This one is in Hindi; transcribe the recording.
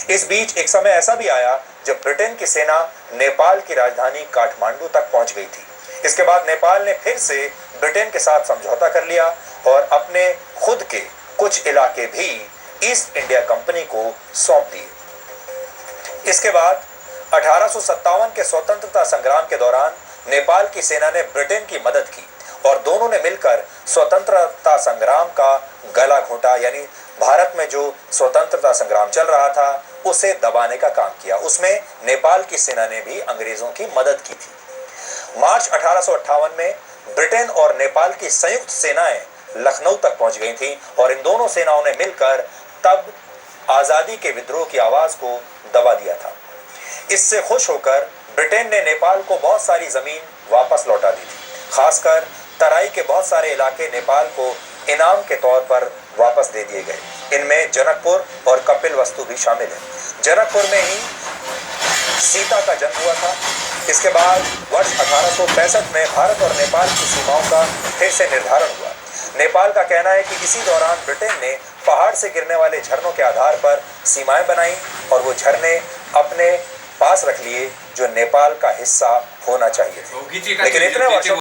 इस बीच एक समय ऐसा भी आया जब ब्रिटेन की सेना नेपाल की राजधानी काठमांडू तक पहुंच गई थी। इसके बाद नेपाल ने फिर से ब्रिटेन के साथ समझौता कर लिया और अपने खुद के कुछ इलाके भी ईस्ट इंडिया कंपनी को सौंप दिए। इसके बाद 1857 के स्वतंत्रता संग्राम के दौरान नेपाल की सेना ने ब्रिटेन की मदद की और दोनों ने मिलकर स्वतंत्रता संग्राम का गला घोंटा, यानी भारत में जो स्वतंत्रता संग्राम चल रहा था उसे दबाने का काम किया। उसमें नेपाल की सेना ने भी अंग्रेजों की मदद की थी। मार्च 1858 में ब्रिटेन और नेपाल की संयुक्त सेनाएं लखनऊ तक पहुंच गई थीं और इन दोनों सेनाओं ने मिलकर तब आजादी के विद्रोह की आवाज को दबा दिया था। इससे खुश होकर ब्रिटेन ने नेपाल को बहुत सारी जमीन वापस लौटा दी थी। खासकर तराई के बहुत सारे इलाके नेपाल को इनाम के तौर पर वापस दे दिए गए। इनमें जनकपुर और कपिलवस्तु भी शामिल है। जनकपुर में ही सीता का जन्म हुआ था। इसके बाद वर्ष 1865 में भारत और नेपाल की सीमाओं का फिर से निर्धारण हुआ। नेपाल का कहना है कि इसी दौरान ब्रिटेन ने पहाड़ से गिरने वाले झरनों के आधार पर सीमाएं बनाई और वो झरने अपने पास रख लिए जो नेपाल का हिस्सा होना चाहिए थे। लेकिन इतने वर्षों